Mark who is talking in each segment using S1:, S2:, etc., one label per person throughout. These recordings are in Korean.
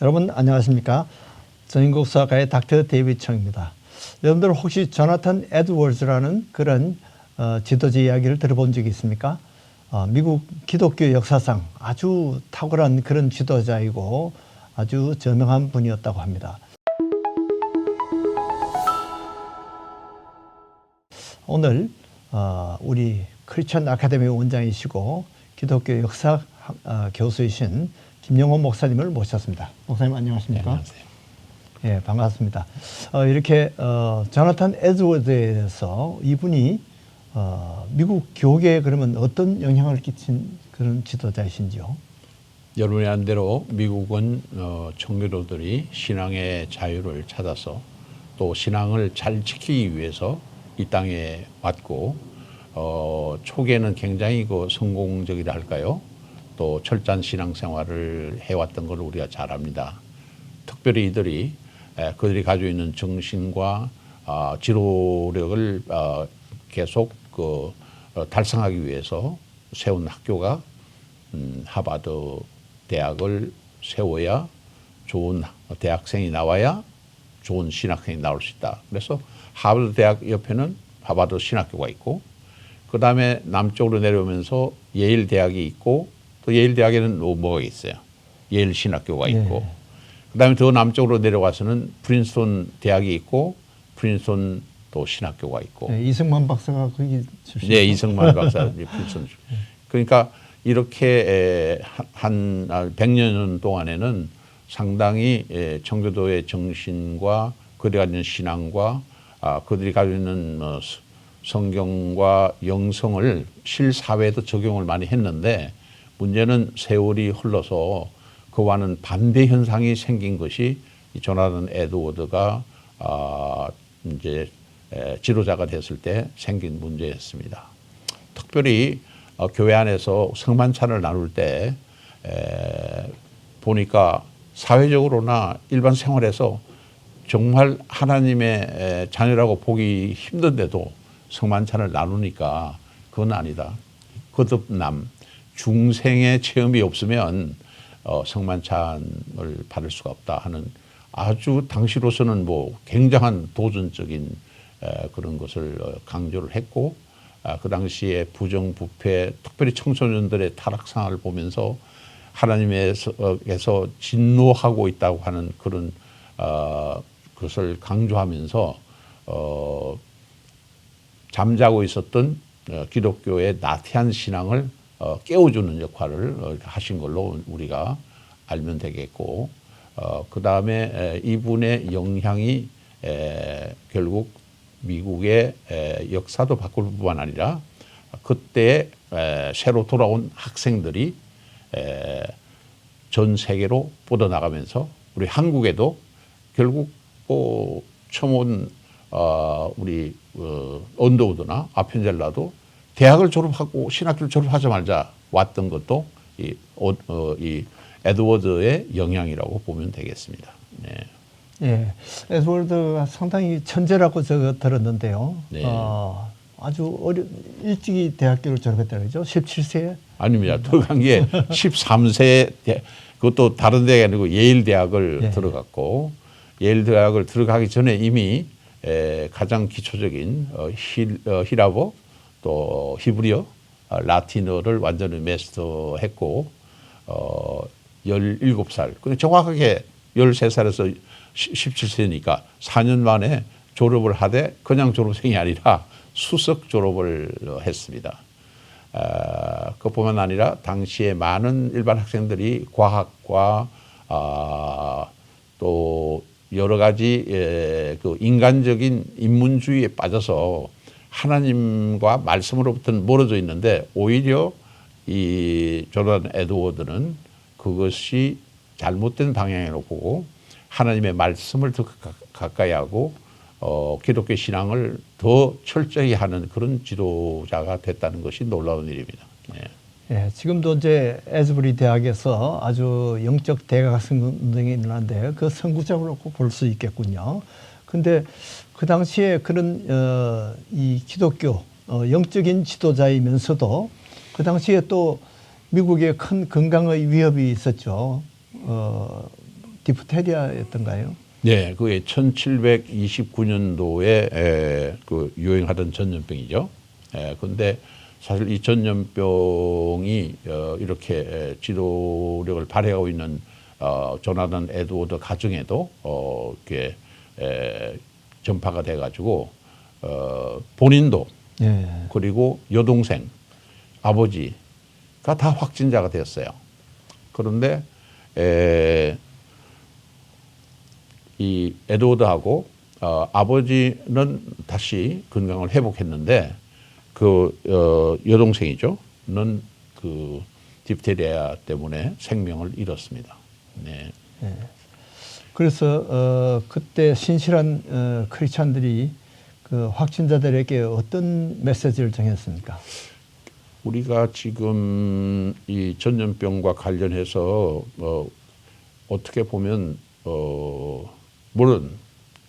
S1: 여러분 안녕하십니까? 전인국 수학과의 닥터 데이비드 청입니다. 여러분들 혹시 조나탄 에드워즈라는 그런 지도자 이야기를 들어본 적이 있습니까? 미국 기독교 역사상 아주 탁월한 그런 지도자이고 아주 저명한 분이었다고 합니다. 오늘 우리 크리스천 아카데미 원장이시고 기독교 역사 교수이신 김영호 목사님을 모셨습니다. 목사님 안녕하십니까?
S2: 네, 안녕하세요.
S1: 예, 반갑습니다. 이렇게 조나탄 에드워드에 대해서 이분이 미국 교계에 그러면 어떤 영향을 끼친 그런 지도자이신지요?
S2: 여러분이 안 대로 미국은 청교도들이 신앙의 자유를 찾아서 또 신앙을 잘 지키기 위해서 이 땅에 왔고 초기에는 굉장히 성공적이라 할까요? 또 철저한 신앙생활을 해왔던 걸 우리가 잘 압니다. 특별히 이들이 그들이 가지고 있는 정신과 지도력을 계속 달성하기 위해서 세운 학교가 하버드 대학을 세워야 좋은 대학생이 나와야 좋은 신학생이 나올 수 있다. 그래서 하버드 대학 옆에는 하버드 신학교가 있고 그 다음에 남쪽으로 내려오면서 예일 대학이 있고 또 예일 대학에는 뭐가 있어요? 예일 신학교가 있고
S1: 네.
S2: 그 다음에 더 남쪽으로 내려가서는 프린스턴 대학이 있고 프린스턴 또 신학교가 있고
S1: 네, 이승만 박사가 거기 출신.
S2: 네, 이승만 박사 프린스턴. 그러니까 이렇게 한 100년 동안에는 상당히 청교도의 정신과 그들이 가지고 있는 신앙과 그들이 가지고 있는 성경과 영성을 실사회에도 적용을 많이 했는데 문제는 세월이 흘러서 그와는 반대 현상이 생긴 것이 조나탄 에드워드가 이제 지도자가 됐을 때 생긴 문제였습니다. 특별히 교회 안에서 성만찬을 나눌 때 보니까 사회적으로나 일반 생활에서 정말 하나님의 자녀라고 보기 힘든데도 성만찬을 나누니까 그건 아니다. 거듭남, 중생의 체험이 없으면 성만찬을 받을 수가 없다 하는 아주 당시로서는 굉장한 도전적인 그런 것을 강조를 했고 그 당시에 부정부패 특별히 청소년들의 타락상을 보면서 하나님에서 진노하고 있다고 하는 그런 것을 강조하면서 잠자고 있었던 기독교의 나태한 신앙을 깨워주는 역할을 하신 걸로 우리가 알면 되겠고 그 다음에 이분의 영향이 결국 미국의 역사도 바꿀 뿐만 아니라 그때 새로 돌아온 학생들이 전 세계로 뻗어나가면서 우리 한국에도 결국 처음 온 우리 언더우드나 아펜젤라도 대학을 졸업하고 신학교를 졸업하자마자 왔던 것도 이 에드워드의 영향이라고 보면 되겠습니다. 네.
S1: 예, 에드워드가 상당히 천재라고 제가 들었는데요.
S2: 네.
S1: 아주 일찍이 대학교를 졸업했다고 그러죠? 17세에?
S2: 아닙니다. 들어간 게 13세 그것도 다른 대학이 아니고 예일 대학을 들어갔고 예일 대학을 들어가기 전에 이미 가장 기초적인 히라버 또 히브리어, 라틴어를 완전히 마스터했고 17살, 근데 정확하게 13살에서 17세니까 4년 만에 졸업을 하되 그냥 졸업생이 아니라 수석 졸업을 했습니다. 그뿐만 아니라 당시에 많은 일반 학생들이 과학과 또 여러 가지 그 인간적인 인문주의에 빠져서 하나님과 말씀으로부터는 멀어져 있는데 오히려 이 조나탄 에드워드는 그것이 잘못된 방향으로 보고 하나님의 말씀을 더 가까이 하고 기독교 신앙을 더 철저히 하는 그런 지도자가 됐다는 것이 놀라운 일입니다. 네.
S1: 예, 지금도 이제 에즈부리 대학에서 아주 영적 대각성 운동이 일어나는데 그 선구자로 볼 수 있겠군요. 근데 그 당시에 그런 이 기독교 영적인 지도자이면서도 그 당시에 또 미국에 큰 건강의 위협이 있었죠. 디프테리아였던가요?
S2: 네, 그게 1729년도에 그 유행하던 전염병이죠. 근데 사실 이 전염병이 이렇게 지도력을 발휘하고 있는 조나단 에드워드 가정에도 이렇게 전파가 돼가지고 본인도
S1: 예.
S2: 그리고 여동생, 아버지가 다 확진자가 되었어요. 그런데 이 에드워드하고 아버지는 다시 건강을 회복했는데 그 여동생이죠.는 그 디프테리아 때문에 생명을 잃었습니다. 네.
S1: 예. 그래서 그때 신실한 크리스찬들이 그 확진자들에게 어떤 메시지를 전했습니까?
S2: 우리가 지금 이 전염병과 관련해서 어떻게 보면 물론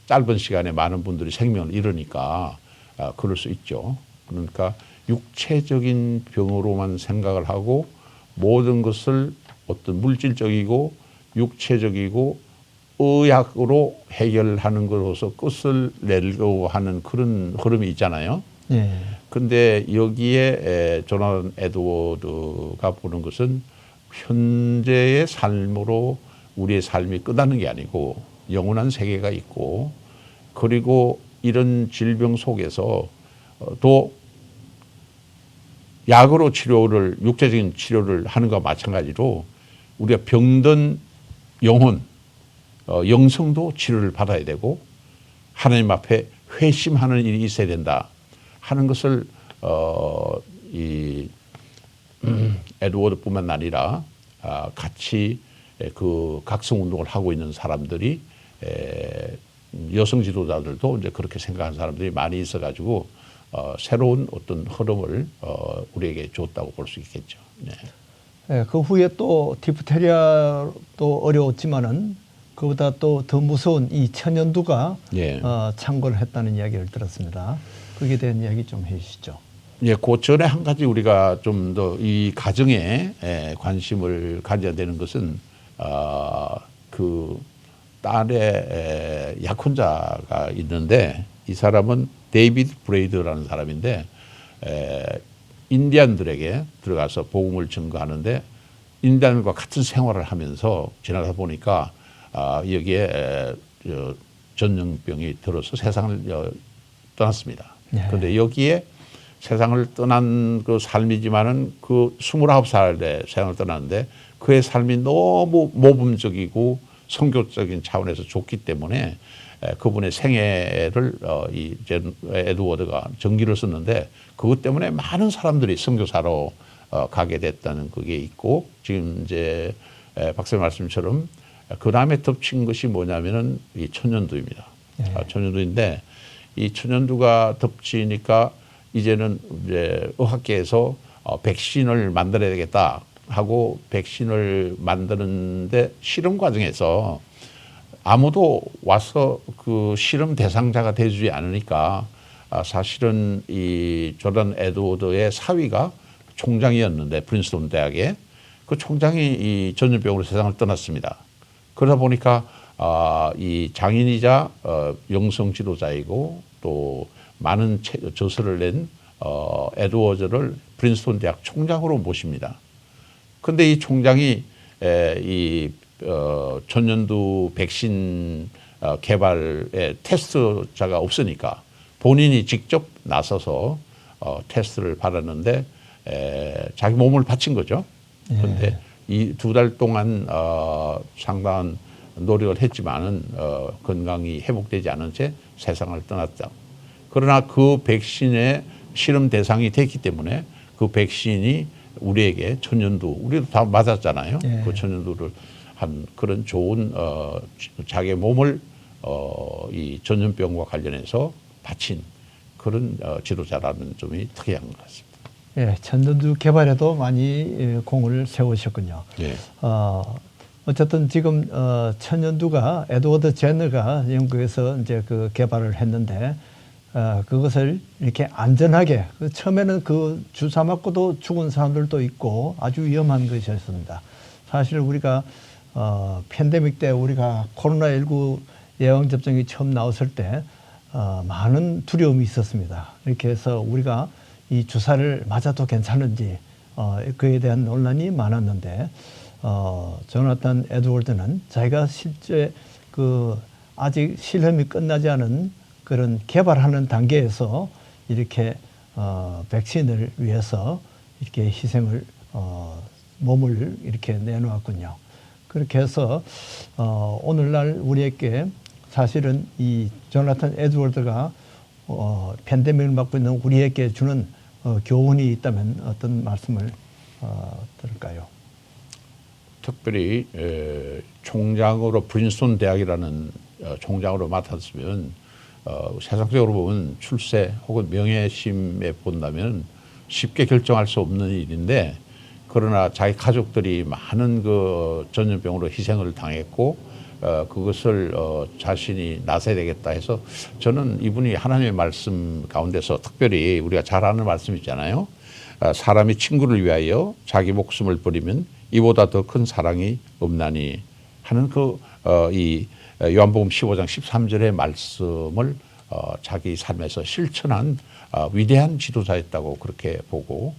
S2: 짧은 시간에 많은 분들이 생명을 잃으니까 그럴 수 있죠. 그러니까 육체적인 병으로만 생각을 하고 모든 것을 어떤 물질적이고 육체적이고 의학으로 해결하는 것으로서 끝을 내려고 하는 그런 흐름이 있잖아요.
S1: 예.
S2: 근데 여기에 조나단 에드워드가 보는 것은 현재의 삶으로 우리의 삶이 끝나는 게 아니고 영원한 세계가 있고 그리고 이런 질병 속에서 또 약으로 치료를 육체적인 치료를 하는 것과 마찬가지로 우리가 병든 영혼 영성도 치료를 받아야 되고 하나님 앞에 회심하는 일이 있어야 된다 하는 것을 이 에드워드뿐만 아니라 같이 그 각성 운동을 하고 있는 사람들이 여성 지도자들도 이제 그렇게 생각하는 사람들이 많이 있어가지고 새로운 어떤 흐름을 우리에게 줬다고 볼 수 있겠죠. 네.
S1: 예, 그 후에 또 디프테리아도 어려웠지만은 그보다 또 더 무서운 이 천연두가
S2: 예.
S1: 창궐을 했다는 이야기를 들었습니다. 거기에 대한 이야기 좀 해주시죠.
S2: 예, 그 전에 한 가지 우리가 좀 더 이 가정에 관심을 가져야 되는 것은 그 딸의 약혼자가 있는데 이 사람은 데이비드 브레이드라는 사람인데 인디안들에게 들어가서 복음을 증거하는데 인디안과 같은 생활을 하면서 지나다 보니까 여기에 전염병이 들어서 세상을 떠났습니다.
S1: 네.
S2: 그런데 여기에 세상을 떠난 그 삶이지만은 그 29살에 세상을 떠났는데 그의 삶이 너무 모범적이고 선교적인 차원에서 좋기 때문에 그분의 생애를 이 에드워드가 전기를 썼는데 그것 때문에 많은 사람들이 선교사로 가게 됐다는 그게 있고 지금 이제 박사님 말씀처럼 그 다음에 덮친 것이 뭐냐면은 이 천연두입니다.
S1: 네.
S2: 천연두인데 이 천연두가 덮치니까 이제는 이제 의학계에서 백신을 만들어야 되겠다 하고 백신을 만드는데 실험 과정에서 아무도 와서 그 실험 대상자가 되지 않으니까 사실은 이 조던 에드워드의 사위가 총장이었는데 프린스턴 대학에 그 총장이 이 전염병으로 세상을 떠났습니다. 그러다 보니까 이 장인이자 영성 지도자이고 또 많은 저서를 낸 에드워드를 프린스턴 대학 총장으로 모십니다. 그런데 이 총장이 이 천연두 백신 개발에 테스트자가 없으니까 본인이 직접 나서서 테스트를 받았는데 자기 몸을 바친 거죠. 그런데 이 2달 동안 상당한 노력을 했지만은 건강이 회복되지 않은 채 세상을 떠났다. 그러나 그 백신의 실험 대상이 됐기 때문에 그 백신이 우리에게 천연두, 우리도 다 맞았잖아요.
S1: 예.
S2: 그 천연두를 한 그런 좋은 자기의 몸을 이 전염병과 관련해서 바친 그런 지도자라는 점이 특이한 것 같습니다.
S1: 예, 천연두 개발에도 많이 공을 세우셨군요.
S2: 예.
S1: 어쨌든 지금 천연두가 에드워드 제너가 영국에서 이제 그 개발을 했는데 그것을 이렇게 안전하게 처음에는 그 주사 맞고도 죽은 사람들도 있고 아주 위험한 것이었습니다. 사실 우리가 팬데믹 때 우리가 코로나19 예방접종이 처음 나왔을 때 많은 두려움이 있었습니다. 이렇게 해서 우리가 이 주사를 맞아도 괜찮은지 그에 대한 논란이 많았는데 조나탄 에드워드는 자기가 실제 아직 실험이 끝나지 않은 그런 개발하는 단계에서 이렇게 백신을 위해서 이렇게 희생을 몸을 이렇게 내놓았군요. 그렇게 해서 오늘날 우리에게 사실은 이 조나탄 에드워드가 팬데믹을 맡고 있는 우리에게 주는 교훈이 있다면 어떤 말씀을 들을까요?
S2: 특별히 총장으로 프린스턴 대학이라는 총장으로 맡았으면 세상적으로 보면 출세 혹은 명예심에 본다면 쉽게 결정할 수 없는 일인데, 그러나 자기 가족들이 많은 그 전염병으로 희생을 당했고 그것을 자신이 나서야 되겠다 해서, 저는 이분이 하나님의 말씀 가운데서 특별히 우리가 잘 아는 말씀 있잖아요. 사람이 친구를 위하여 자기 목숨을 버리면 이보다 더 큰 사랑이 없나니 하는 이 요한복음 15장 13절의 말씀을 자기 삶에서 실천한 위대한 지도자였다고 그렇게 보고,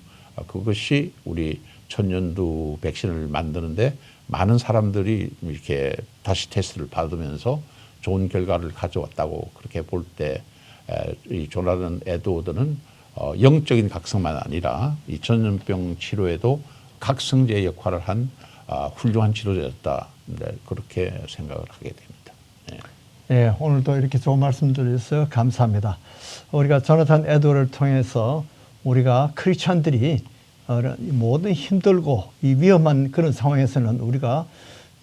S2: 그것이 우리 천연두 백신을 만드는데 많은 사람들이 이렇게 다시 테스트를 받으면서 좋은 결과를 가져왔다고 그렇게 볼 때, 이 조나탄 에드워드는 영적인 각성만 아니라 이 전염병 치료에도 각성제의 역할을 한 훌륭한 지도자였다. 그렇게 생각을 하게 됩니다. 네.
S1: 네, 오늘도 이렇게 좋은 말씀 드려서 감사합니다. 우리가 조나탄 에드워드를 통해서 우리가 크리스찬들이 모든 힘들고 이 위험한 그런 상황에서는 우리가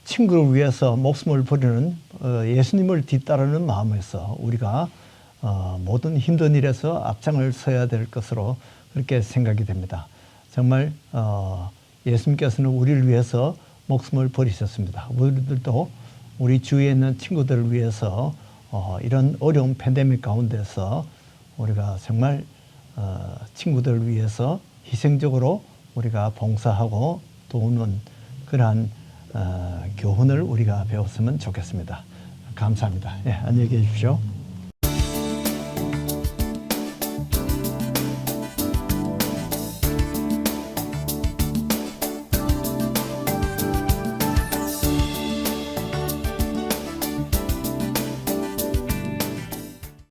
S1: 친구를 위해서 목숨을 버리는 예수님을 뒤따르는 마음에서 우리가 모든 힘든 일에서 앞장을 서야 될 것으로 그렇게 생각이 됩니다. 정말 예수님께서는 우리를 위해서 목숨을 버리셨습니다. 우리들도 우리 주위에 있는 친구들을 위해서 이런 어려운 팬데믹 가운데서 우리가 정말 친구들을 위해서 희생적으로 우리가 봉사하고 도우는 그러한 교훈을 우리가 배웠으면 좋겠습니다. 감사합니다. 예, 안녕히 계십시오.